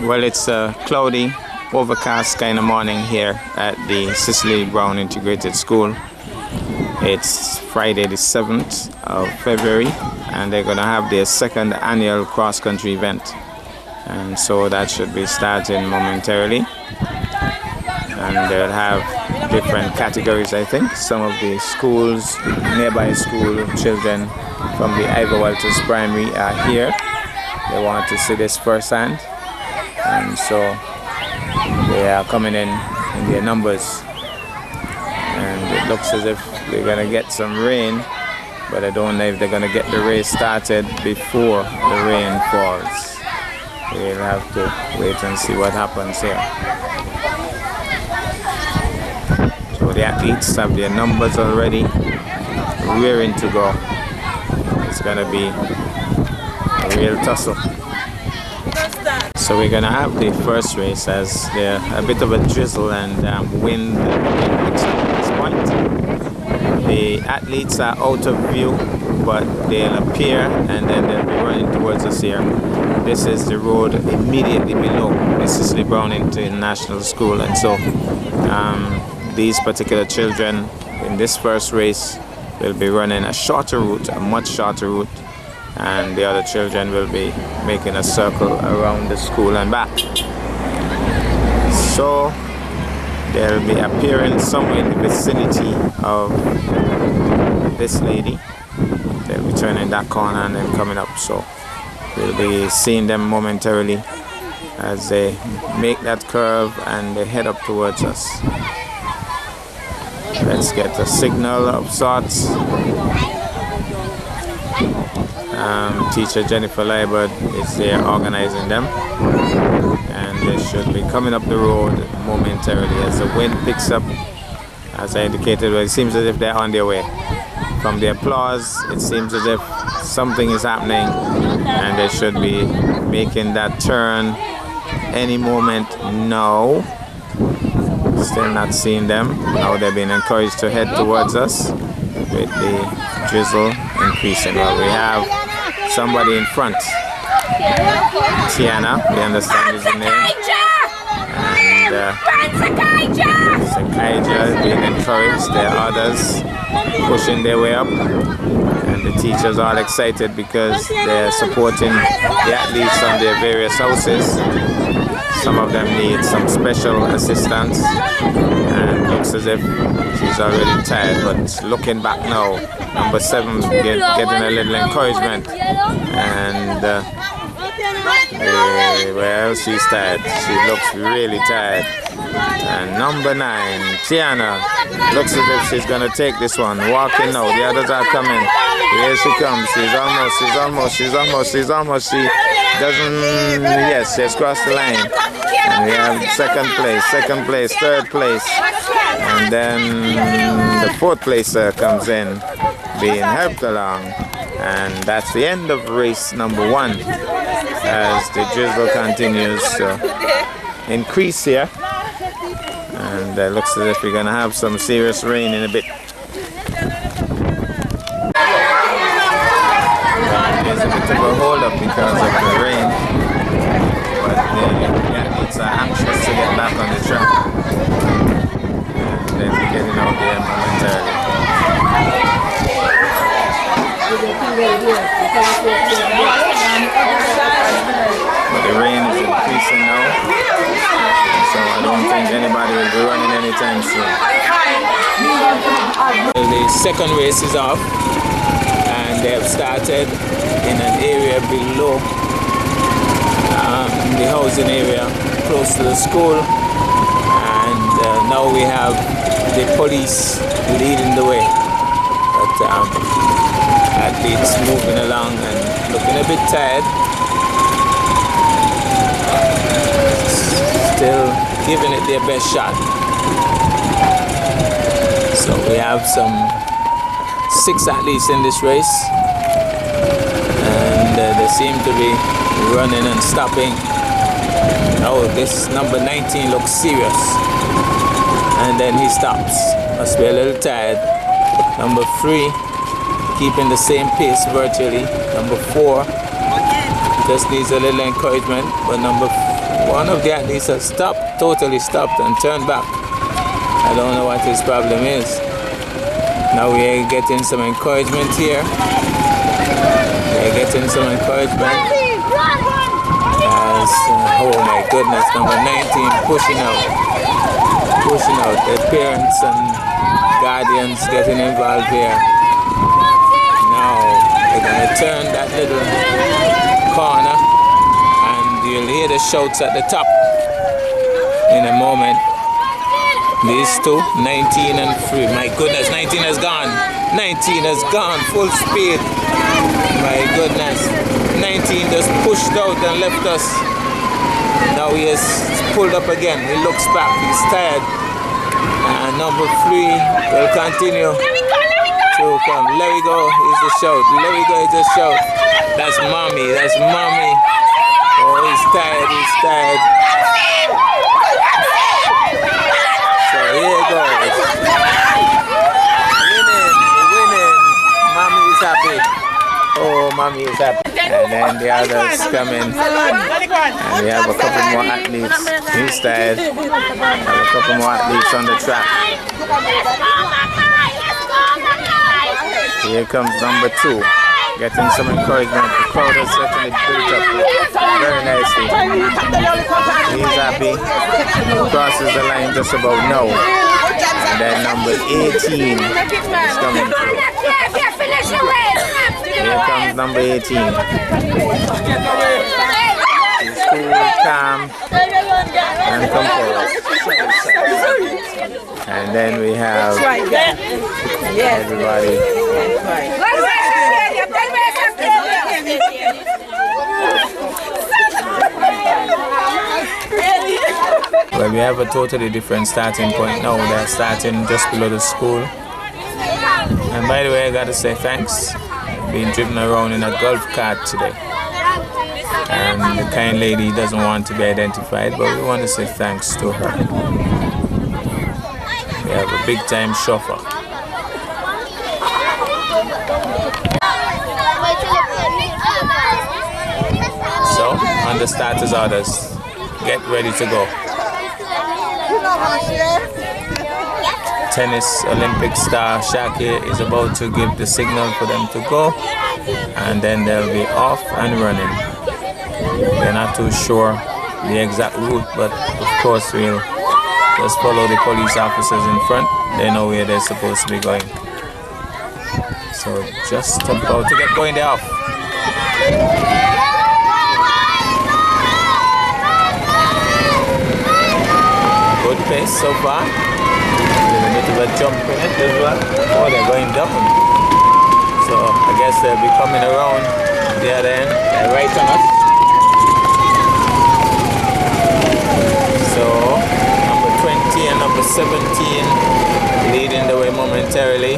Well, it's a cloudy, overcast kind of morning here at the Cecily Brown Integrated School. It's Friday the 7th of February and they're going to have their second annual cross-country event. And so that should be starting momentarily. And they'll have different categories, I think. Some of the schools, nearby school children from the Ivor Walters Primary are here. They want to see this firsthand. And so they are coming in their numbers. And it looks as if they're going to get some rain, but I don't know if they're going to get the race started before the rain falls. We'll have to wait and see what happens here. So the athletes have their numbers already, rearing to go. It's going to be a real tussle. So we're going to have the first race as there's a bit of a drizzle and wind picks up at this point. The athletes are out of view, but they'll appear and then they'll be running towards us here. This is the road immediately below the Cecily Brown International School, and so these particular children in this first race will be running a shorter route, a much shorter route, and the other children will be making a circle around the school and back. So they'll be appearing somewhere in the vicinity of this lady. They'll be turning that corner and then coming up. So we'll be seeing them momentarily as they make that curve and they head up towards us. Let's get a signal of sorts. Teacher Jennifer Liebert is there organizing them, and they should be coming up the road momentarily as the wind picks up. As I indicated, well, it seems as if they're on their way. From the applause, it seems as if something is happening and they should be making that turn any moment now. Still not seeing them. Now they're being encouraged to head towards us with the drizzle increasing. Well, we have somebody in front. Tiana, we understand is the name. And Sakaija is being encouraged. There are others pushing their way up. And the teachers are all excited because they're supporting the athletes on their various houses. Some of them need some special assistance. And it looks as if she's already tired, but looking back now, number 7 getting a little encouragement. And well, she's tired. She looks really tired. And number 9, Tiana, looks as if she's gonna take this one. Walking now, the others are coming. Here she comes. She's almost. She doesn't. Yes, she has crossed the line. And we have second place, third place, and then the 4th placer comes in, being helped along, and that's the end of race number 1 as the drizzle continues to increase here, and it looks as if we're gonna have some serious rain in a bit. There's a bit of a hold up because of the rain, but the athletes are anxious to get back on the track, and they'll be getting out there momentarily. But the rain is increasing now, so I don't think anybody will be running anytime soon. The second race is off, and they have started in an area below the housing area close to the school, and now we have the police leading the way, but athletes moving along and looking a bit tired, still giving it their best shot. So we have some 6 athletes in this race, and they seem to be running and stopping. Oh, this number 19 looks serious, and then he stops. Must be a little tired. Number 3 keeping the same pace virtually. Number 4 just needs a little encouragement, but number One of the athletes has stopped, totally stopped and turned back. I don't know what his problem is. Now we are getting some encouragement here. We are getting some encouragement. As, oh my goodness, number 19 pushing out. Pushing out. The parents and guardians getting involved here. Now we're going to turn that little corner and you'll hear the shouts at the top in a moment. These two, 19 and 3. My goodness, 19 has gone. 19 has gone full speed. My goodness. 19 just pushed out and left us. Now he has pulled up again. He looks back. He's tired. And number 3 will continue to come. Let me go is the shout. Let me go is the shout. That's mommy. That's mommy. Oh, he's tired. He's tired. So here it goes. Winning. Mommy is happy. Oh, mommy is happy. And then the others come in. And we have a couple more athletes. He's tired. We have a couple more athletes on the track. Here comes number 2. Getting some encouragement. The crowd has certainly built up very nicely. He's happy. Crosses the line just about now. And then number 18 is coming through. Here comes number 18. He's cool, calm, and composed. And then we have everybody. Well, we have a totally different starting point now. They're starting just below the school. And by the way, I gotta say thanks. Being driven around in a golf cart today. And the kind lady doesn't want to be identified, but we want to say thanks to her. We have a big time chauffeur. So, on the starters orders, get ready to go. Tennis Olympic star Shaki is about to give the signal for them to go, and then they'll be off and running. They're not too sure the exact route, but of course we'll just follow the police officers in front. They know where they're supposed to be going. So just about to get going, they're off. Good pace so far. A bit of a jump in it as well. Oh, they're going down. So I guess they'll be coming around the other end. They're right on us. So number 20 and number 17 leading the way momentarily.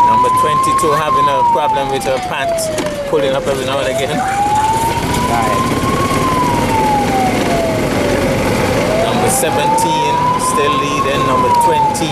Number 22 having a problem with her pants, pulling up every now and again. Number 17 still leading, number 20,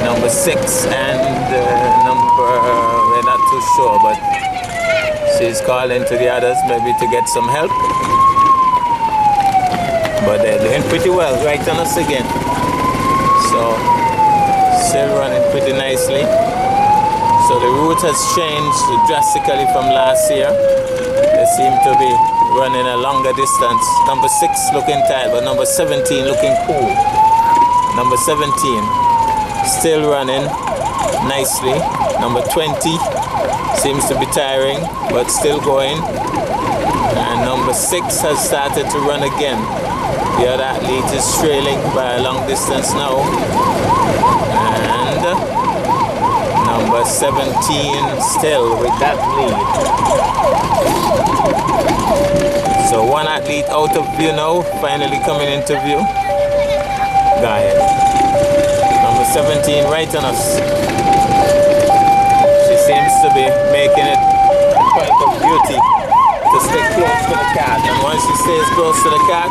number 6, and we're not too sure, but she's calling to the others maybe to get some help. But they're doing pretty well, right on us again. So, still running pretty nicely. So the route has changed drastically from last year. They seem to be running a longer distance. Number 6 looking tired, but number 17 looking cool. Number 17 still running nicely. Number 20 seems to be tiring, but still going. And number 6 has started to run again. The other athlete is trailing by a long distance now. And number 17 still with that lead. So one athlete out of view now, finally coming into view. Go ahead. Number 17 right on us. She seems to be making it a point of beauty to stay close to the cat. And once she stays close to the cat,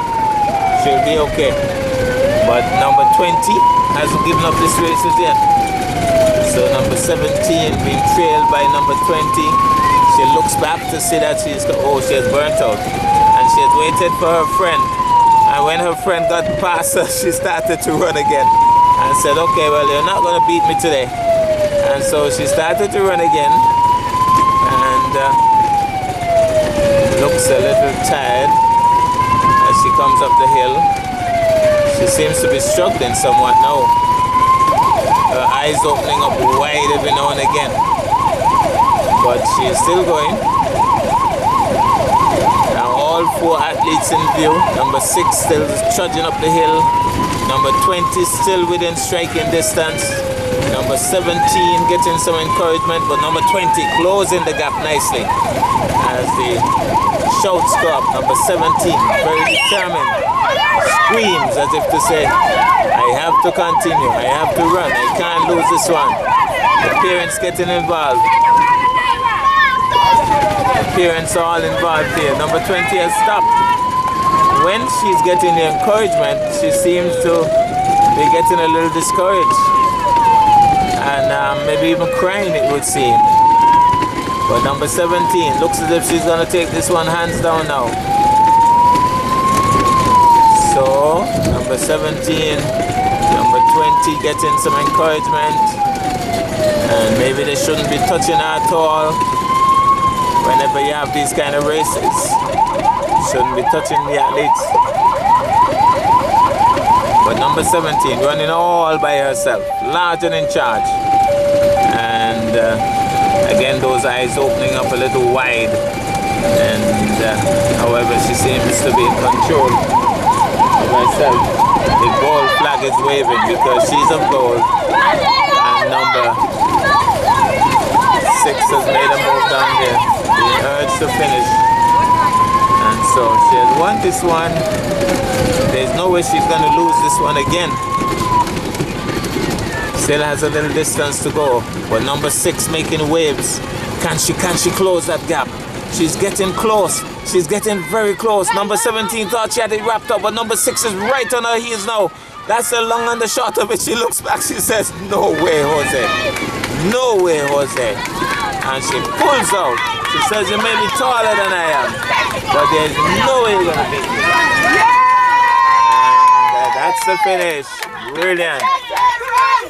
she'll be okay. But number 20 hasn't given up this race as yet. So number 17 being trailed by number 20. She looks back to see that she has burnt out. And she has has waited for her friend, and when her friend got past her, she started to run again and said, okay, well, you're not going to beat me today. And so she started to run again, and looks a little tired as she comes up the hill. She seems to be struggling somewhat now. Her eyes opening up wide every now and again. But she is still going. Now all 4 athletes in view. Number 6 still trudging up the hill. Number 20 still within striking distance. Number 17 getting some encouragement, but number 20 closing the gap nicely as the shouts go up. Number 17 very determined, screams as if to say, I have to continue, I have to run, I can't lose this one. The parents getting involved. The parents are all involved here. Number 20 has stopped. When she's getting the encouragement, she seems to be getting a little discouraged. And maybe even crying, it would seem. But number 17 looks as if she's going to take this one hands down now. So, number 17, number 20 getting some encouragement. And maybe they shouldn't be touching her at all. Whenever you have these kind of races, you shouldn't be touching the athletes. But number 17 running all by herself, large and in charge. And again, those eyes opening up a little wide. And however, she seems to be in control of herself. The gold flag is waving because she's of gold. And number 6 has made a move down here, being urged to finish. And so she has won this one. There's no way she's going to lose this one again. Still has a little distance to go. But number 6 making waves. Can she close that gap? She's getting close. She's getting very close. Number 17 thought she had it wrapped up, but number 6 is right on her heels now. That's the long and the short of it. She looks back, she says, no way, Jose. No way, Jose. And she pulls out. She says, you may be taller than I am, but there's no way you're going to beat me. And that's the finish. Brilliant.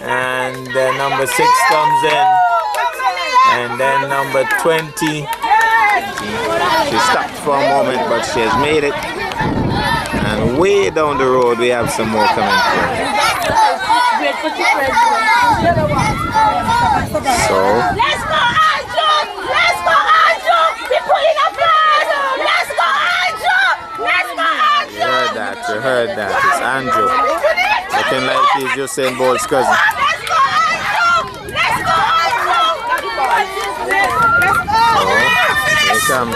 And number 6 comes in. And then number 20. She stopped for a moment, but she has made it. And way down the road, we have some more coming through. So, let's go, Andrew! Let's go, Andrew! We're pulling up first! Let's go, Andrew! Let's go, Andrew! You heard that. It's Andrew. Looking like he's Usain Bolt's cousin. Let's go, Andrew! Let's go, Andrew! Let's go! Here he comes.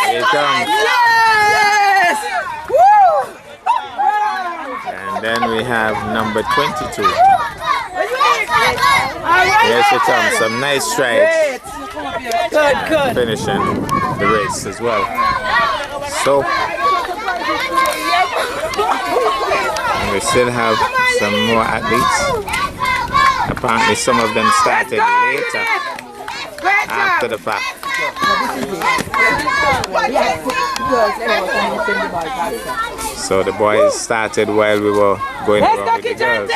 Here he comes. Yes! Woo! And then we have number 22. Here she comes. Some nice strides. Good. Finishing the race as well. So, and we still have some more athletes. Apparently some of them started later, after the fact. So the boys started while we were going around with the girls.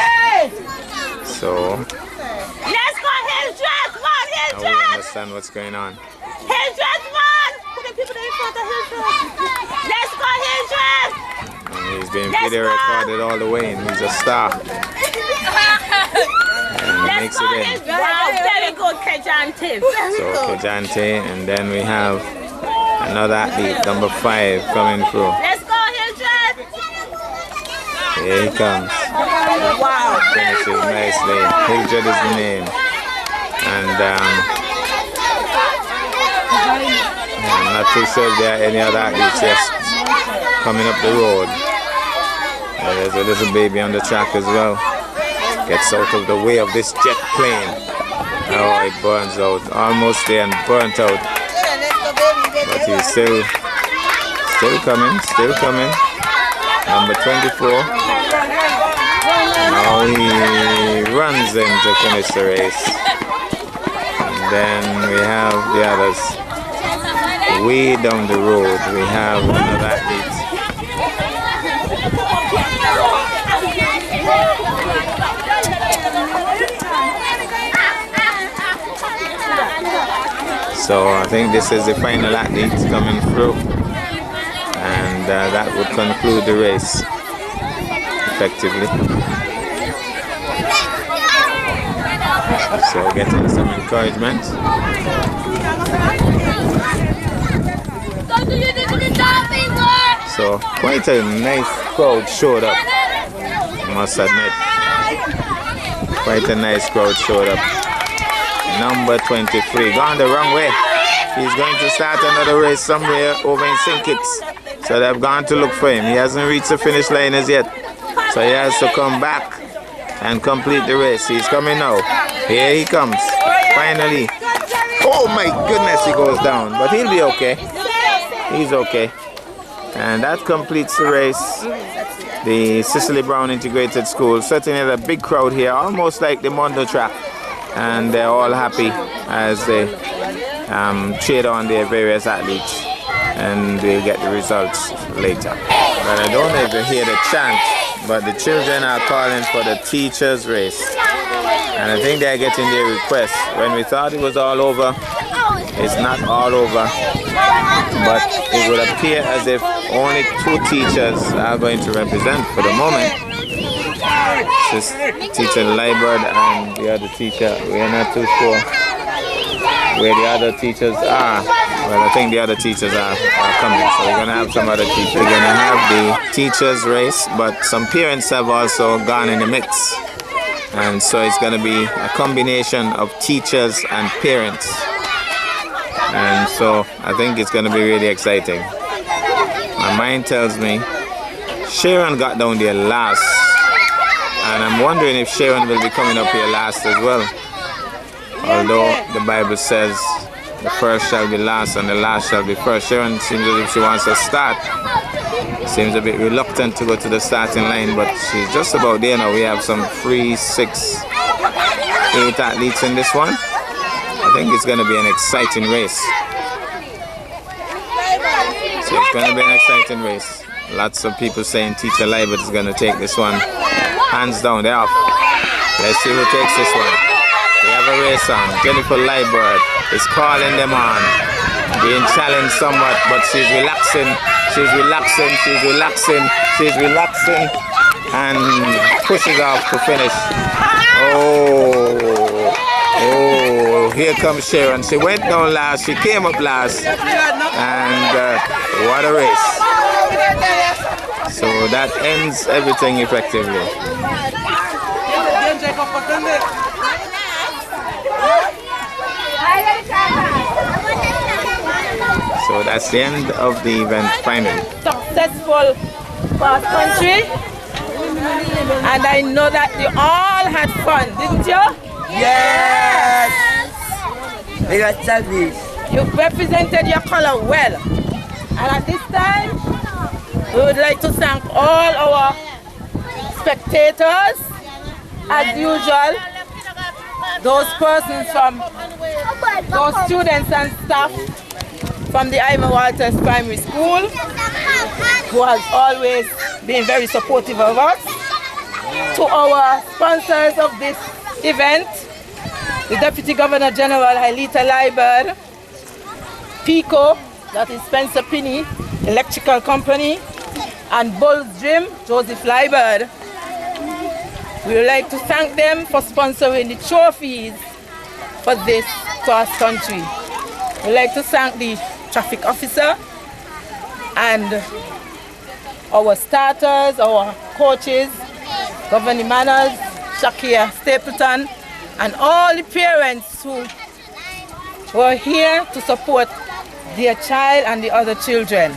So Let's go, Hillsdress! Come on, now we Hillsdress! understand what's going on. Hillsdress, man! Put the people in front of Hillsdress. Let's go, Hillsdress! And he's being video recorded all the way, and he's a star. And he makes it in. Wow, very good, Kejante. So Kejante, and then we have another athlete, number 5, coming through. Let's go, Hillsdress! Here he comes. Wow. Finishes nicely. Hildred is the name. And I'm not too sure if there are any other athletes just coming up the road. There's a little baby on the track as well. Gets out of the way of this jet plane. Oh, it burns out. Almost there and burnt out. But he's still coming, Number 24. Now he runs in to finish the race. And then we have the others. way down the road, we have one of the athletes. So I think this is the final athlete coming through, and that would conclude the race effectively. So getting some encouragement. So quite a nice crowd showed up, I must admit. Quite a nice crowd showed up. Number 23, gone the wrong way. He's going to start another race somewhere over in St. Kitts. So they've gone to look for him. He hasn't reached the finish line as yet. So he has to come back and complete the race. He's coming now. Here he comes. Finally. Oh my goodness, he goes down. But he'll be okay. He's okay. And that completes the race. The Cecily Brown Integrated School. Certainly a big crowd here, almost like the Mondo track. And they're all happy as they cheered on their various athletes, and they'll get the results later. But I don't know if you hear the chant, but the children are calling for the teachers' race, and I think they're getting their request. When we thought it was all over, it's not all over, but it would appear as if only 2 teachers are going to represent for the moment. This teacher Liebert and the other teacher, we are not too sure where the other teachers are. Well, I think the other teachers are coming, so we're going to have some other teachers. We're going to have the teachers race, but some parents have also gone in the mix. And so it's going to be a combination of teachers and parents. And so I think it's going to be really exciting. My mind tells me Sharon got down there last. And I'm wondering if Sharon will be coming up here last as well. Although the Bible says the first shall be last and the last shall be first. Sharon seems as if she wants to start. Seems a bit reluctant to go to the starting line, but she's just about there now. We have some 3, 6, 8 athletes in this one. I think it's going to be an exciting race. So it's going to be an exciting race. Lots of people saying Teacher Liebert is going to take this one. Hands down, they're off. Let's see who takes this one. We have a race on. Jennifer Liebert is calling them on. Being challenged somewhat, but she's relaxing. She's relaxing. She's relaxing. She's relaxing. And pushes off to finish. Oh, here comes Sharon. She went down last. She came up last. And what a race. So that ends everything effectively. So that's the end of the event finally. Successful cross country, and I know that you all had fun, didn't you? Yes! We got service. You represented your color well. And at this time, we would like to thank all our spectators, as usual, those persons from, those students and staff from the Ivan Walters Primary School, who has always been very supportive of us, to our sponsors of this event, the Deputy Governor General Hailita Liebert, PICO, that is Spencer Pinney Electrical Company, and Bull's Gym, Joseph Liebert. We would like to thank them for sponsoring the trophies for this cross country. We would like to thank the traffic officer and our starters, our coaches, Governor Manners, Shakia Stapleton, and all the parents who were here to support their child and the other children.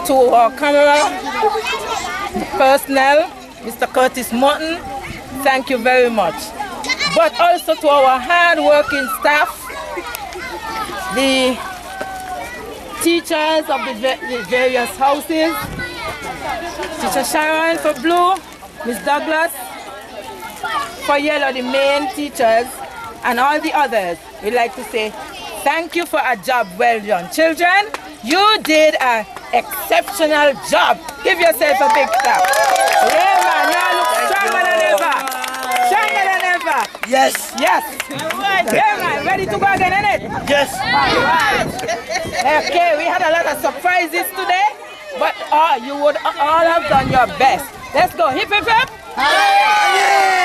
To our camera personnel, Mr. Curtis Morton, thank you very much. But also to our hard-working staff, the teachers of the various houses, Teacher Sharon for blue, Miss Douglas for yellow, the main teachers, and all the others. We'd like to say Thank you for a job well done. Children, you did an exceptional job. Give yourself a big clap. Yeah, man, you look stronger than ever. Stronger than ever. Yes. Yes. Yeah, man, ready to go again, innit? Yes. All right. Okay, we had a lot of surprises today, but you would all have done your best. Let's go. Hip, hip, hip. Hooray!